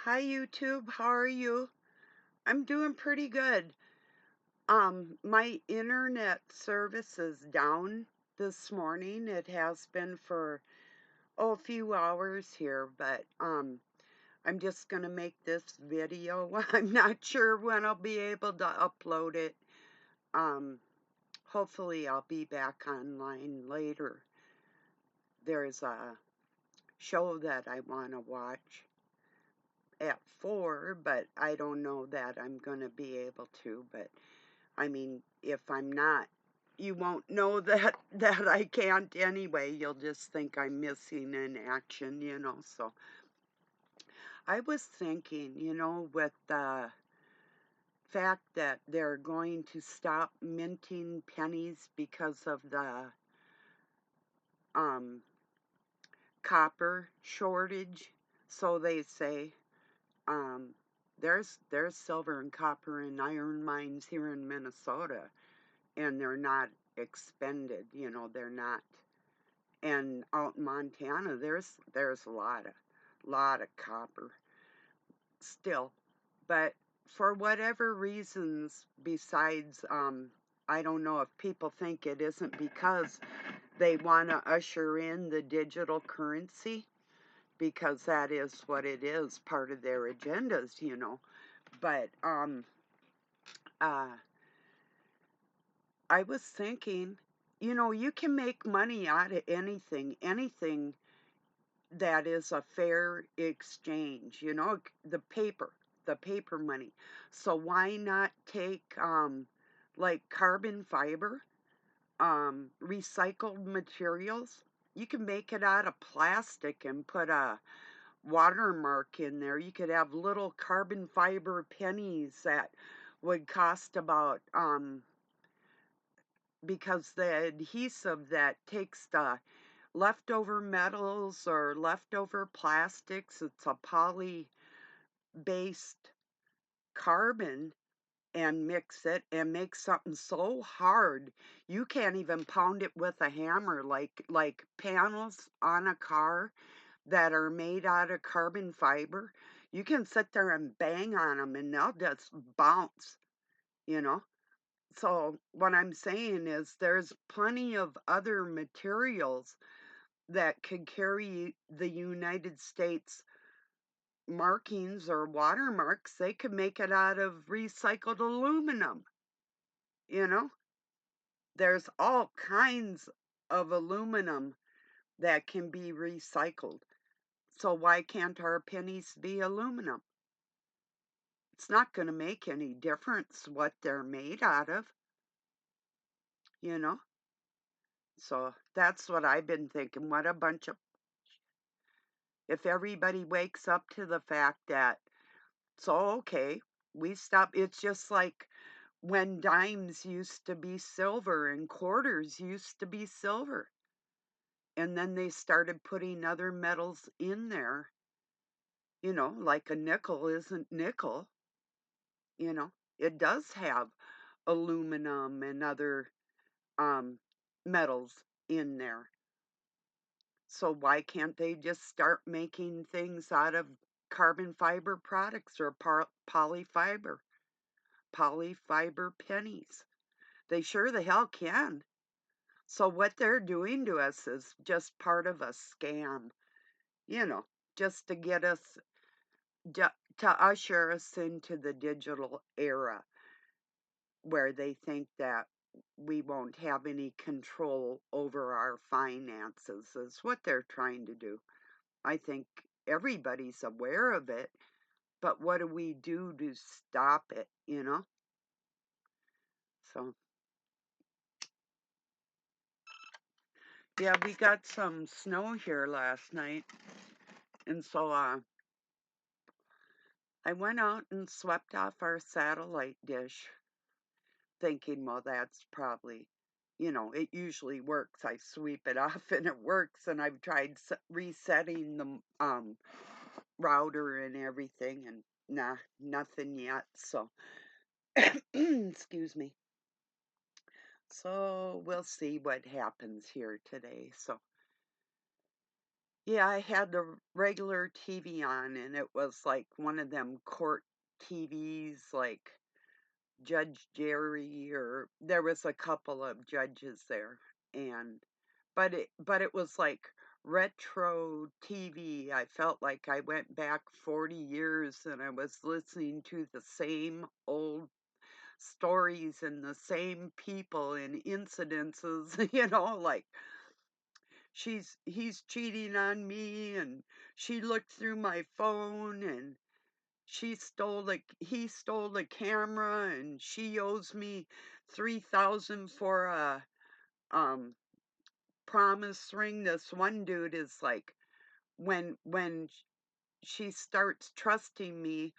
Hi YouTube, how are you? I'm doing pretty good. My internet service is down this morning. It has been for a few hours here, but I'm just gonna make this video. I'm not sure when I'll be able to upload it. Um, Hopefully I'll be back online later. There's a show that I want to watch at 4, but I don't know that I'm gonna be able to, but I mean, if I'm not, you won't know that I can't anyway. You'll just think I'm missing in action. So I was thinking, with the fact that they're going to stop minting pennies because of the um, copper shortage, so they say. Um, there's silver and copper and iron mines here in Minnesota, and they're not expended. They're not. And out in Montana, there's a lot of copper still, but for whatever reasons, besides, I don't know if people think it isn't because they want to usher in the digital currency, because that is what it is, part of their agendas. But uh, I was thinking, you can make money out of anything that is a fair exchange, the paper money. So why not take like carbon fiber, recycled materials? You can make it out of plastic and put a watermark in there. You could have little carbon fiber pennies that would cost about because the adhesive that takes the leftover metals or leftover plastics, it's a poly based carbon, and mix it and make something so hard you can't even pound it with a hammer, like panels on a car that are made out of carbon fiber. You can sit there and bang on them and they'll just bounce, you know so what I'm saying is there's plenty of other materials that could carry the United States markings or watermarks. They could make it out of recycled aluminum. You know, there's all kinds of aluminum that can be recycled. So why can't our pennies be aluminum? It's not going to make any difference what they're made out of, you know? So that's what I've been thinking. What a bunch of, if everybody wakes up to the fact that, so okay, we stop. It's just like when dimes used to be silver and quarters used to be silver. And then they started putting other metals in there, like a nickel isn't nickel, you know. It does have aluminum and other um, metals in there. So why can't they just start making things out of carbon fiber products or polyfiber pennies? They sure the hell can. So what they're doing to us is just part of a scam, you know, just to get us to usher us into the digital era where they think that we won't have any control over our finances, is what they're trying to do. I think everybody's aware of it, but what do we do to stop it? So, yeah, we got some snow here last night, and so I went out and swept off our satellite dish, thinking, well, that's probably, it usually works. I sweep it off and it works, and I've tried resetting the router and everything, and nah, nothing yet. So, excuse me. So we'll see what happens here today. So Yeah, I had the regular TV on, and it was like one of them court TVs, like Judge Jerry, or there was a couple of judges there, and but it was like retro TV. I felt like I went back 40 years and I was listening to the same old stories and the same people and incidences, like he's cheating on me, and she looked through my phone, and he stole the camera, and she owes me 3,000 for a um promise ring. This one dude is like, when she starts trusting me,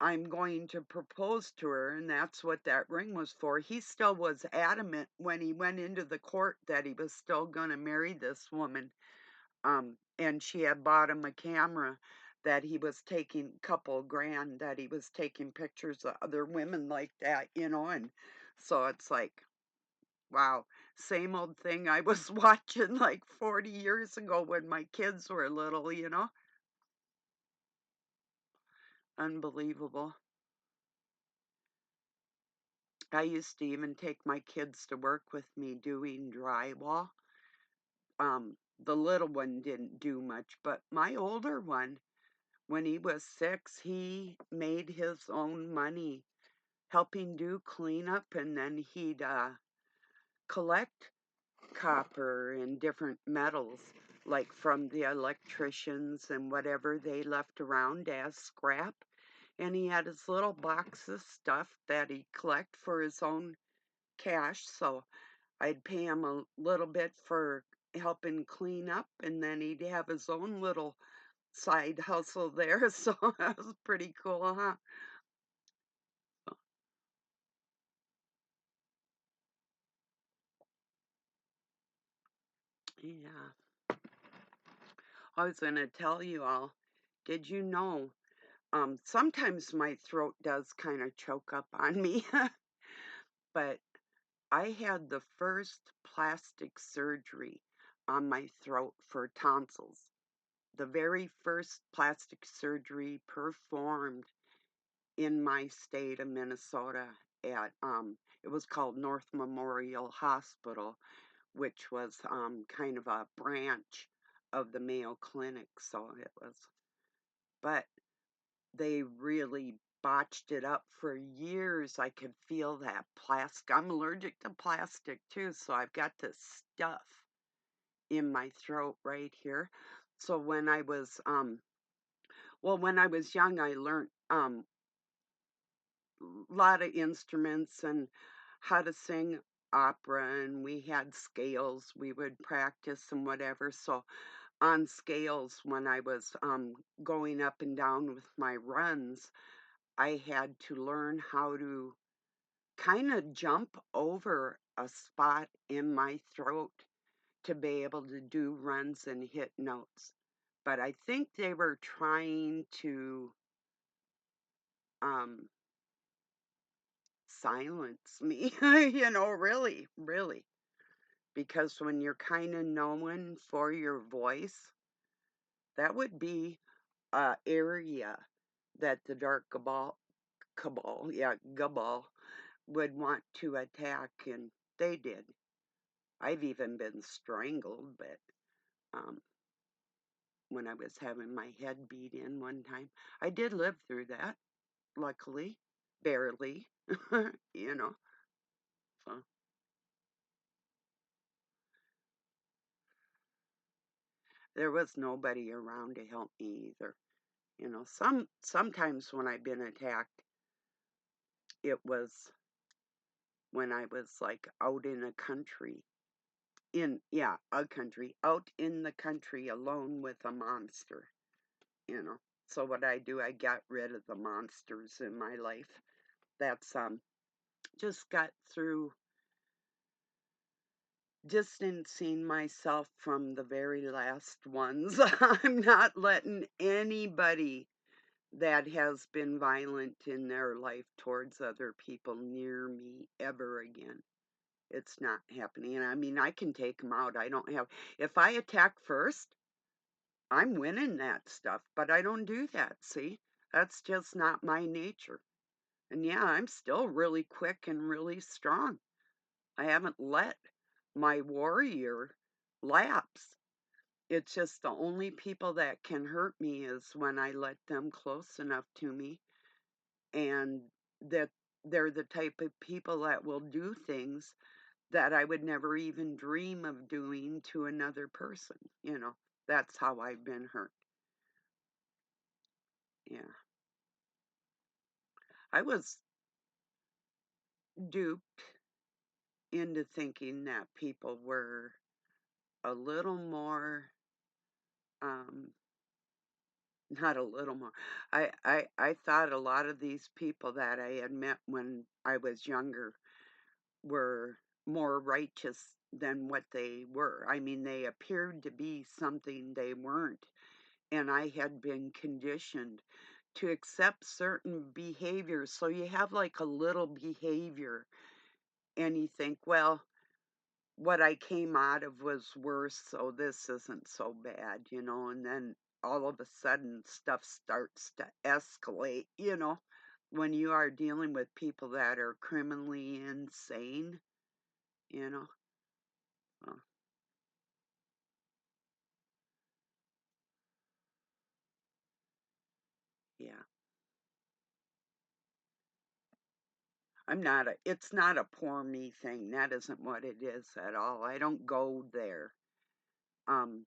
I'm going to propose to her, and that's what that ring was for. He still was adamant when he went into the court that he was still going to marry this woman. And she had bought him a camera that he was taking, couple grand, that he was taking pictures of other women like that, and so it's like, wow, same old thing I was watching like 40 years ago when my kids were little. Unbelievable. I used to even take my kids to work with me doing drywall. The little one didn't do much, but my older one, when he was 6, he made his own money helping do cleanup, and then he'd collect copper and different metals, like from the electricians and whatever they left around as scrap. And he had his little box of stuff that he'd collect for his own cash. So I'd pay him a little bit for helping clean up, and then he'd have his own little side hustle there. So that was pretty cool, huh? Yeah. I was going to tell you all, did you know? Sometimes my throat does kind of choke up on me, but I had the first plastic surgery on my throat for tonsils. The very first plastic surgery performed in my state of Minnesota at it was called North Memorial Hospital, which was kind of a branch of the Mayo Clinic. So it was, but they really botched it up for years. I could feel that plastic. I'm allergic to plastic too, so I've got this stuff in my throat right here. So when I was young, I learned a lot of instruments and how to sing opera, and we had scales we would practice and whatever. So on scales, when I was going up and down with my runs, I had to learn how to kind of jump over a spot in my throat to be able to do runs and hit notes. But I think they were trying to um, silence me, really, really. Because when you're kind of known for your voice, that would be a area that the dark cabal would want to attack, and they did. I've even been strangled, but um, when I was having my head beat in one time, I did live through that, luckily, barely, you know. So there was nobody around to help me either. Sometimes when I've been attacked, it was when I was like out in a country, a country, out in the country alone with a monster, you know. So what I do, I got rid of the monsters in my life. That's just got through distancing myself from the very last ones. I'm not letting anybody that has been violent in their life towards other people near me ever again. It's not happening. And I mean, I can take them out. I don't have, if I attack first, I'm winning that stuff, but I don't do that, see? That's just not my nature. And yeah, I'm still really quick and really strong. I haven't let my warrior lapse. It's just the only people that can hurt me is when I let them close enough to me, and that they're the type of people that will do things that I would never even dream of doing to another person, you know. That's how I've been hurt. Yeah. I was duped into thinking that people were a little more, um, not a little more. I thought a lot of these people that I had met when I was younger were more righteous than what they were. I mean, they appeared to be something they weren't. And I had been conditioned to accept certain behaviors. So you have like a little behavior, and you think, well, what I came out of was worse, so this isn't so bad, you know, and then all of a sudden stuff starts to escalate, you know, when you are dealing with people that are criminally insane, you know. Uh, yeah. It's not a poor me thing. That isn't what it is at all. I don't go there. Um,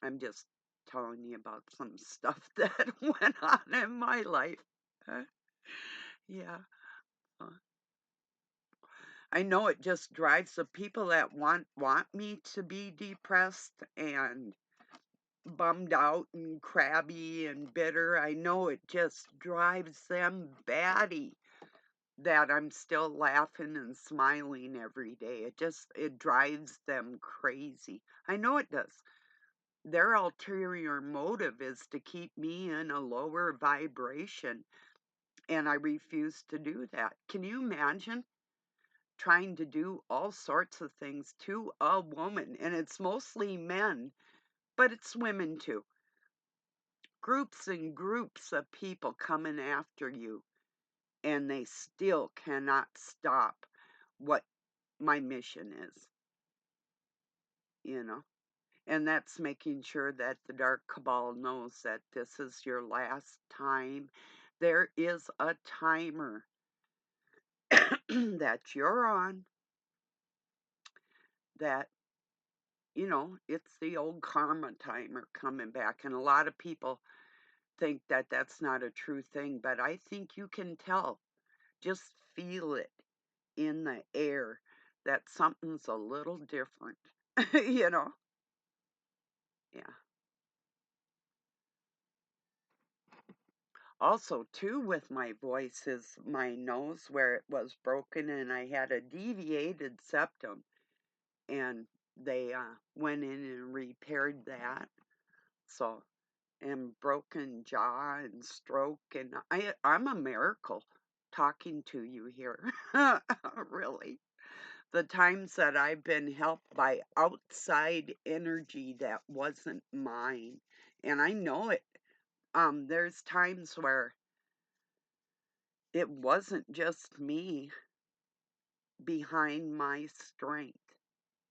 I'm just telling you about some stuff that went on in my life. Uh, yeah. uh, I know it just drives the people that want me to be depressed and bummed out and crabby and bitter. I know it just drives them batty that I'm still laughing and smiling every day. It drives them crazy. I know it does. Their ulterior motive is to keep me in a lower vibration, and I refuse to do that. Can you imagine trying to do all sorts of things to a woman? And it's mostly men, but it's women too. Groups and groups of people coming after you, and they still cannot stop what my mission is, you know? And that's making sure that the Dark Cabal knows that this is your last time. There is a timer that you're on, that, you know, it's the old karma timer coming back. And a lot of people think that that's not a true thing, but I think you can tell. Just feel it in the air that something's a little different, you know? Yeah. Also, too, with my voice is my nose where it was broken, and I had a deviated septum, and they went in and repaired that. So, and broken jaw and stroke, and I'm a miracle talking to you here. Really. The times that I've been helped by outside energy that wasn't mine, and I know it. There's times where it wasn't just me behind my strength,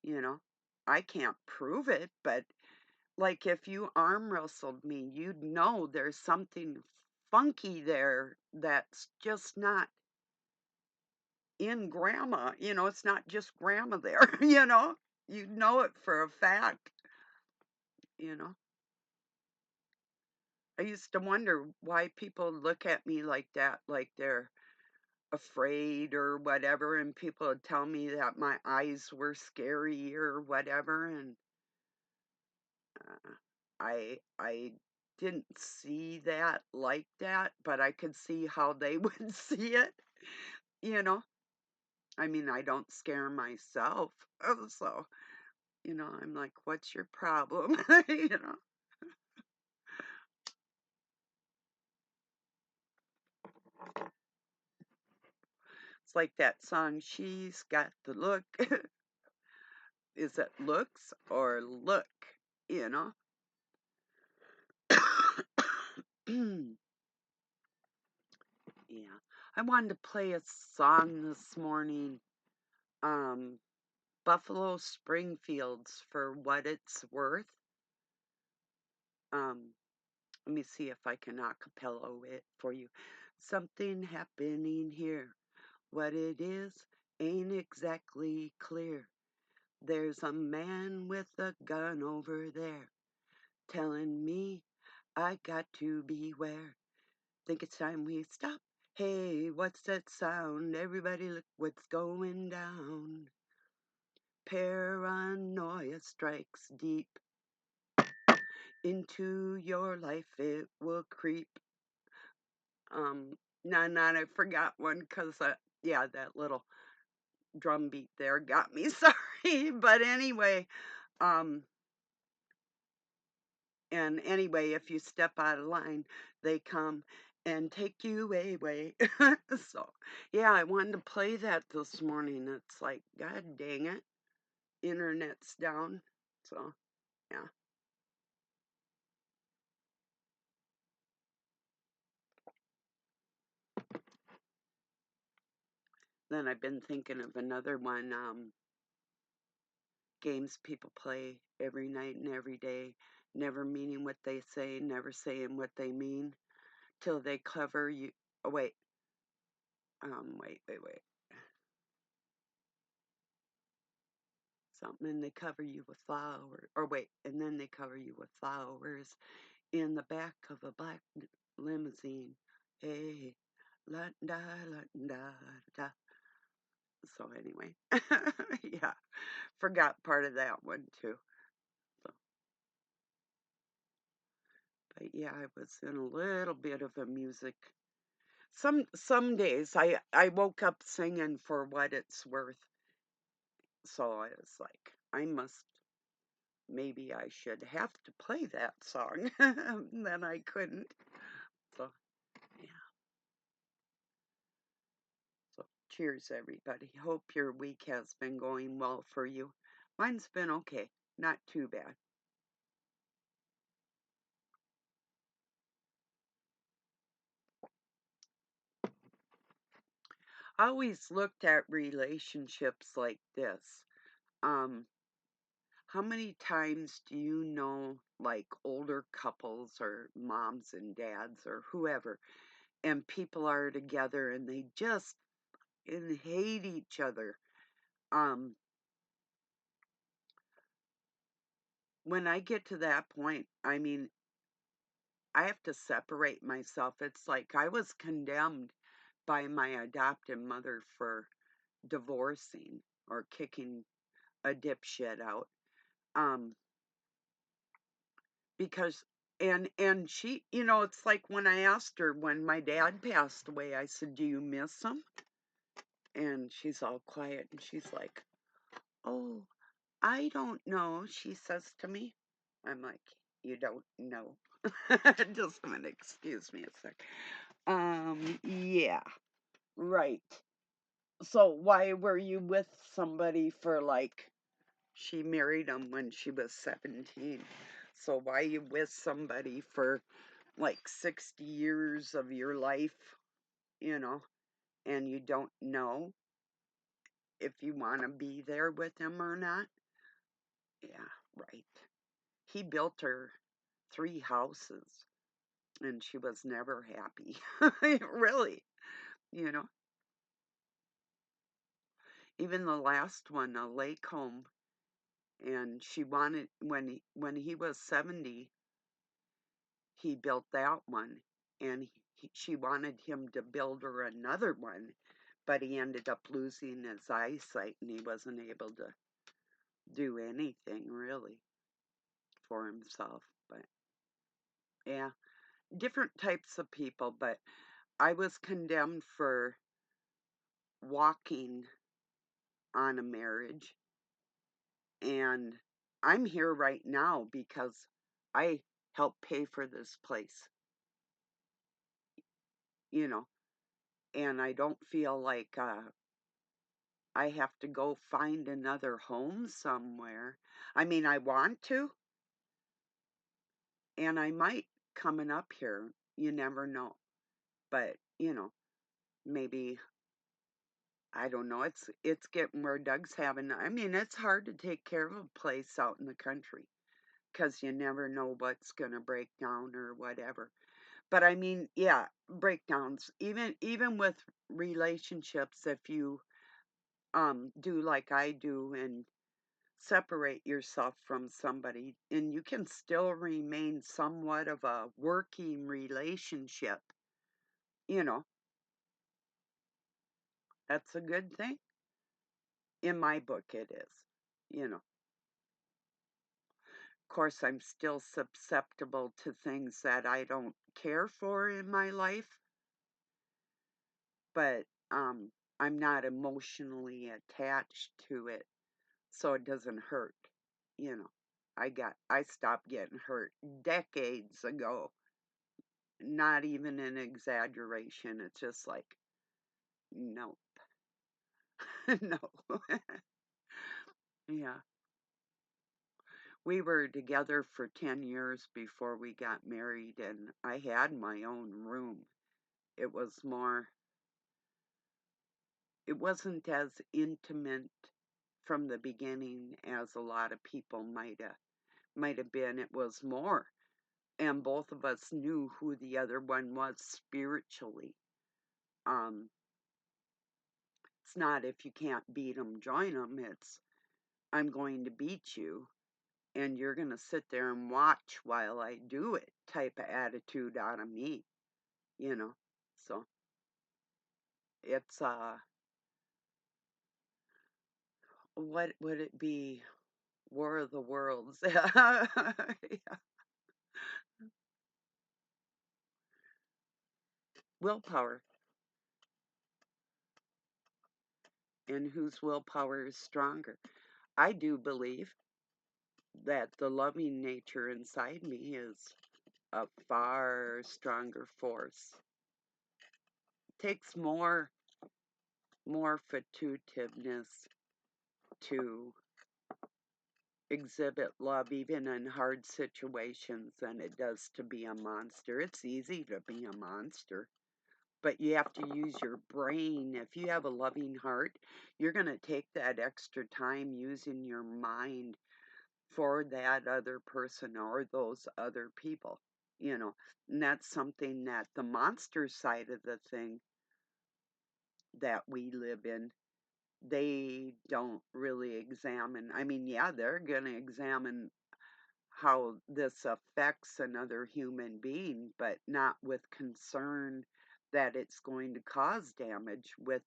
you know? I can't prove it, but like if you arm wrestled me, you'd know there's something funky there that's just not in grandma. You know, it's not just grandma there, you know? You'd know it for a fact, you know? I used to wonder why people look at me like that, like they're afraid or whatever, and people would tell me that my eyes were scary or whatever, and uh, I didn't see that like that, but I could see how they would see it, you know. I mean, I don't scare myself, so I'm like, what's your problem? you know. It's like that song, She's Got the Look. Is it looks or look, you know? Yeah. I wanted to play a song this morning. Um, Buffalo Springfield's For What It's Worth. Um, Let me see if I can acapella it for you. Something happening here. What it is ain't exactly clear. There's a man with a gun over there telling me I got to beware. Think it's time we stop. Hey, what's that sound? Everybody look what's going down. Paranoia strikes deep into your life. It will creep. Um, I forgot one because, yeah, that little drum beat there got me. Sorry. But anyway, um, and anyway, if you step out of line, they come and take you away. So, yeah, I wanted to play that this morning. It's like, God dang it, internet's down. So, yeah. Then I've been thinking of another one, games people play every night and every day, never meaning what they say, never saying what they mean, till they cover you. Oh, wait. Something, and they cover you with flowers. Or wait, and then they cover you with flowers in the back of a black limousine. Hey, la da la da da. So anyway, yeah, forgot part of that one too. So, but yeah, I was in a little bit of a music. Some days I woke up singing For What It's Worth. So I was like, I must, maybe I should have to play that song. Then I couldn't. So yeah. So cheers, everybody. Hope your week has been going well for you. Mine's been okay, not too bad. I always looked at relationships like this. Um, how many times do you know, like older couples or moms and dads or whoever, and people are together and they just and hate each other? Um, when I get to that point, I mean, I have to separate myself. It's like I was condemned by my adopted mother for divorcing or kicking a dipshit out. Um, because and she, it's like when I asked her when my dad passed away, I said, "Do you miss him?" And she's all quiet and she's like, "Oh, I don't know," she says to me. I'm like, "You don't know." Just a minute, excuse me a sec. Yeah, right. So why were you with somebody for like, she married him when she was 17. So why you with somebody for like 60 years of your life, you know, and you don't know if you want to be there with him or not? Yeah, right. He built her 3 houses and she was never happy. Really, you know. Even the last one, a lake home, and she wanted when he was 70, he built that one, and she wanted him to build her another one, but he ended up losing his eyesight and he wasn't able to do anything really for himself. But yeah, different types of people. But I was condemned for walking on a marriage, and I'm here right now because I helped pay for this place, you know, and I don't feel like I have to go find another home somewhere. I mean, I want to, and I might coming up here. You never know. But, maybe I don't know. It's getting where Doug's having. I mean, it's hard to take care of a place out in the country because you never know what's gonna break down or whatever. But I mean, yeah, breakdowns. Even with relationships, if you do like I do and separate yourself from somebody, and you can still remain somewhat of a working relationship, you know, that's a good thing. In my book, it is. You know, of course, I'm still susceptible to things that I don't care for in my life, but I'm not emotionally attached to it, so it doesn't hurt. You know, I stopped getting hurt decades ago. Not even an exaggeration. It's just like, no, no. Yeah. We were together for 10 years before we got married, and I had my own room. It was more, it wasn't as intimate from the beginning as a lot of people might have been. It was more, and both of us knew who the other one was spiritually. Um, it's not if you can't beat 'em, join 'em. It's I'm going to beat you, and you're going to sit there and watch while I do it type of attitude out of me, you know. So it's what would it be? War of the Worlds. Yeah. Willpower, and whose willpower is stronger. I do believe that the loving nature inside me is a far stronger force. Takes more fatuitiveness to exhibit love even in hard situations than it does to be a monster. It's easy to be a monster, but you have to use your brain. If you have a loving heart, you're going to take that extra time using your mind for that other person or those other people, you know. And that's something that the monster side of the thing that we live in, they don't really examine. I mean, yeah, they're going to examine how this affects another human being, but not with concern that it's going to cause damage, with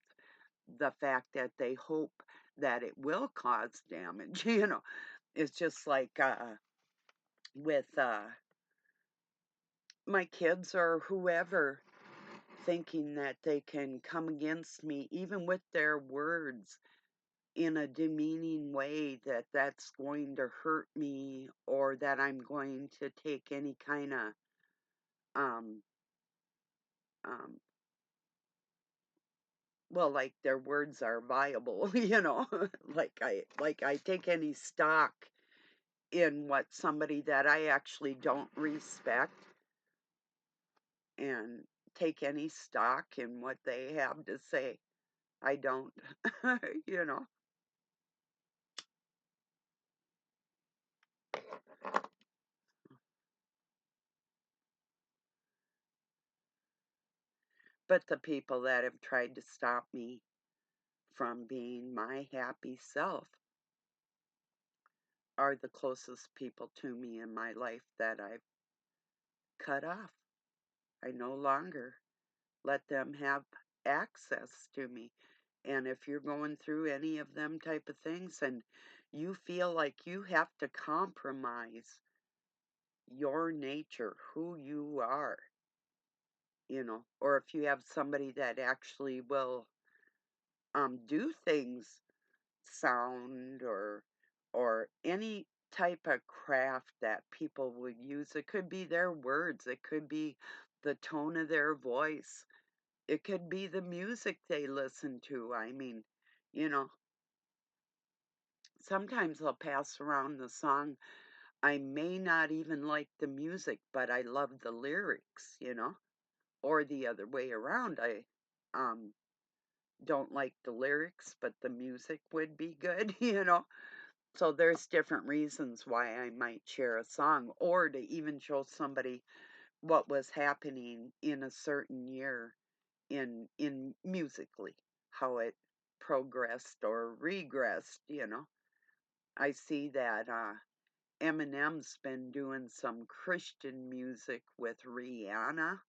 the fact that they hope that it will cause damage. It's just like with my kids or whoever thinking that they can come against me, even with their words, in a demeaning way, that that's going to hurt me or that I'm going to take any kind of um um well, like their words are viable, like I take any stock in what somebody that I actually don't respect, and take any stock in what they have to say. I don't. you know but the people that have tried to stop me from being my happy self are the closest people to me in my life that I've cut off. I no longer let them have access to me. And if you're going through any of them type of things and you feel like you have to compromise your nature, who you are, or if you have somebody that actually will do things, sound or any type of craft that people would use. It could be their words, it could be the tone of their voice, it could be the music they listen to. I mean, you know, sometimes I'll pass around the song I may not even like the music, but I love the lyrics, you know? Or the other way around. I um don't like the lyrics, but the music would be good, you know? So there's different reasons why I might share a song or to even show somebody what was happening in a certain year in musically, how it progressed or regressed, you know. I see that Eminem's been doing some Christian music with Rihanna,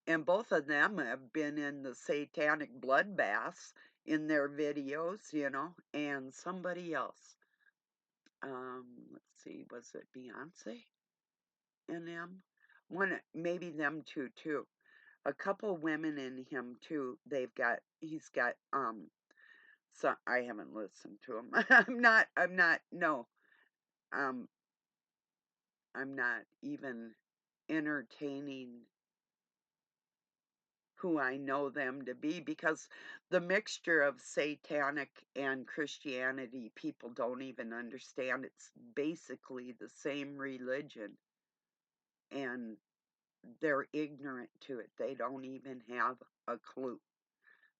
and both of them have been in the satanic bloodbaths in their videos, you know, and somebody else. Let's see, was it Beyonce and them? One, maybe them two too. A couple women in him too. He's got so I haven't listened to him. No. Um, I'm not even entertaining who I know them to be because the mixture of satanic and Christianity, people don't even understand. It's basically the same religion, and they're ignorant to it. They don't even have a clue.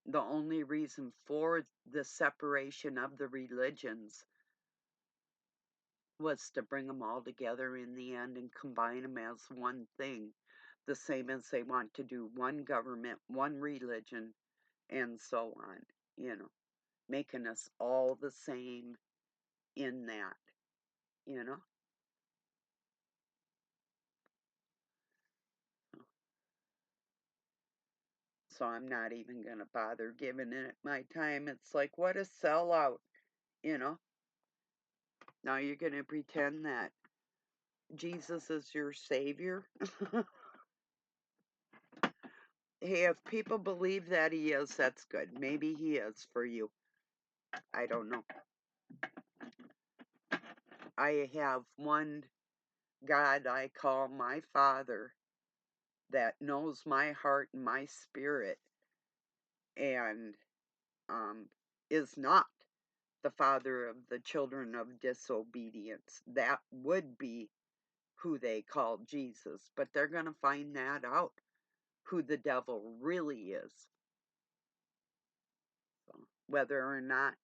The only reason for the separation of the religions was to bring them all together in the end and combine them as one thing, the same as they want to do one government, one religion, and so on, you know, making us all the same in that, you know. So I'm not even going to bother giving it my time. It's like, what a sellout, you know. Now you're going to pretend that Jesus is your savior. Hey, if people believe that he is, that's good. Maybe he is for you. I don't know. I have one God I call my Father that knows my heart and my spirit and um, is not the father of the children of disobedience. That would be who they call Jesus, but they're going to find that out, who the devil really is. So, whether or not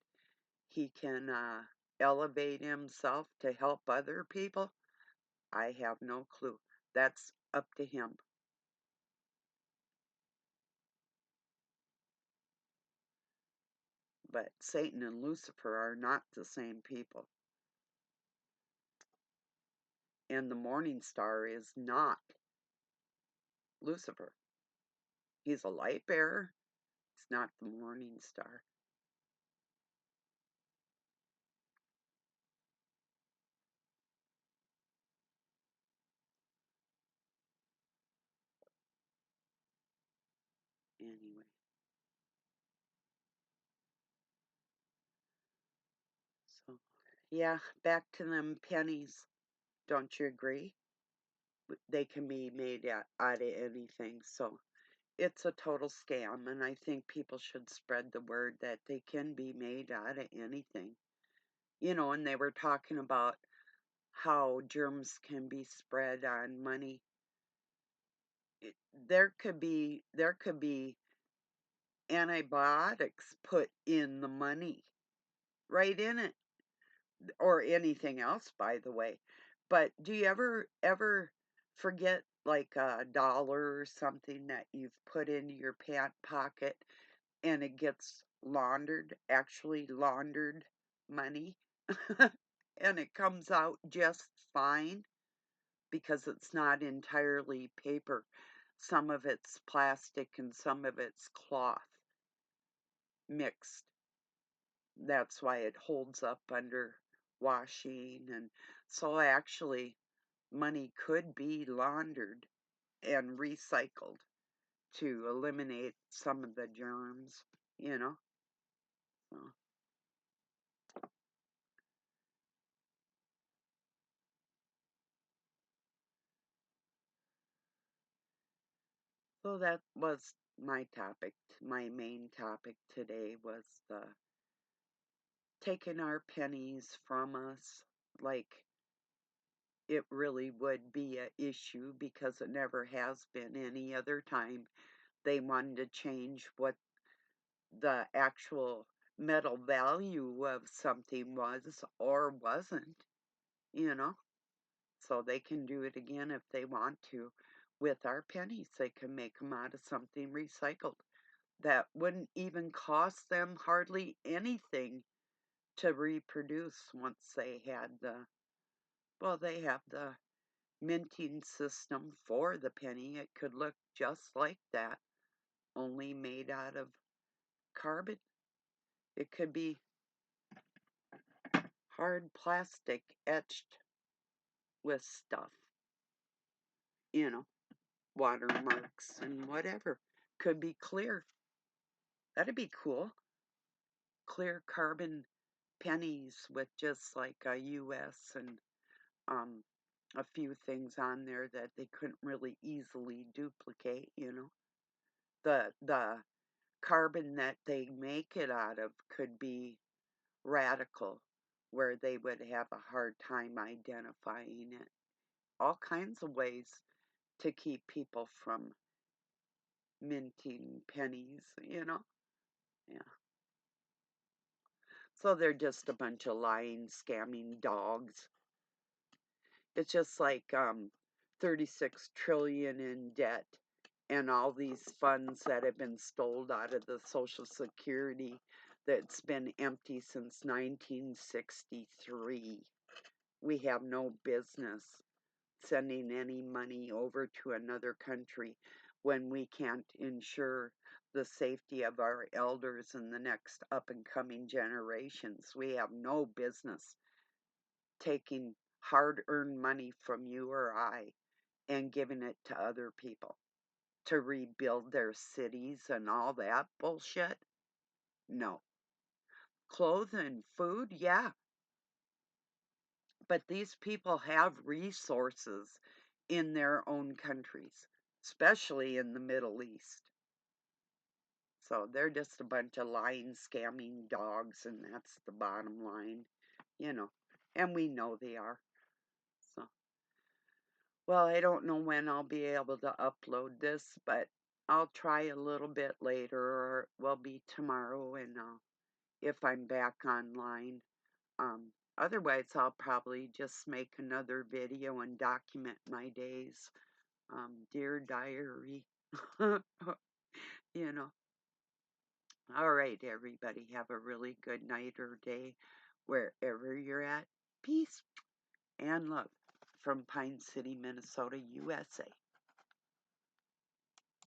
he can elevate himself to help other people, I have no clue. That's up to him. But Satan and Lucifer are not the same people. And the morning star is not Lucifer. He's a light bearer. It's not the morning star. Anyway, so yeah, back to them pennies. Don't you agree? They can be made out of anything. So it's a total scam, and I think people should spread the word that they can be made out of anything. You know, and they were talking about how germs can be spread on money. There could be antibiotics put in the money, right in it, or anything else, by the way. But do you ever forget like a dollar or something that you've put into your pant pocket and it gets laundered, actually laundered money, and it comes out just fine because it's not entirely paper. Some of it's plastic and some of it's cloth mixed. That's why it holds up under washing. And so actually, money could be laundered and recycled to eliminate some of the germs, you know. So, so that was my topic. My main topic today was taking our pennies from us, like it really would be a issue because it never has been any other time they wanted to change what the actual metal value of something was or wasn't, you know? So they can do it again if they want to. With our pennies, they can make them out of something recycled that wouldn't even cost them hardly anything to reproduce once they had they have the minting system for the penny. It could look just like that, only made out of carbon. It could be hard plastic etched with stuff, you know, watermarks and whatever. Could be clear. That'd be cool. Clear carbon pennies with just like a US and um, a few things on there that they couldn't really easily duplicate, you know. The carbon that they make it out of could be radical, where they would have a hard time identifying it. All kinds of ways to keep people from minting pennies, you know? Yeah. So they're just a bunch of lying, scamming dogs. It's just like 36 trillion in debt and all these funds that have been stole out of the Social Security that's been empty since 1963. We have no business sending any money over to another country when we can't ensure the safety of our elders and the next up and coming generations. We have no business taking hard earned money from you or I and giving it to other people to rebuild their cities and all that bullshit. No. Clothing, food, yeah. But these people have resources in their own countries, especially in the Middle East. So they're just a bunch of lying, scamming dogs, and that's the bottom line, you know. And we know they are. So, well, I don't know when I'll be able to upload this, but I'll try a little bit later, or it will be tomorrow, and if I'm back online. Otherwise, I'll probably just make another video and document my days. Dear diary, you know. All right, everybody, have a really good night or day wherever you're at. Peace and love from Pine City, Minnesota, USA.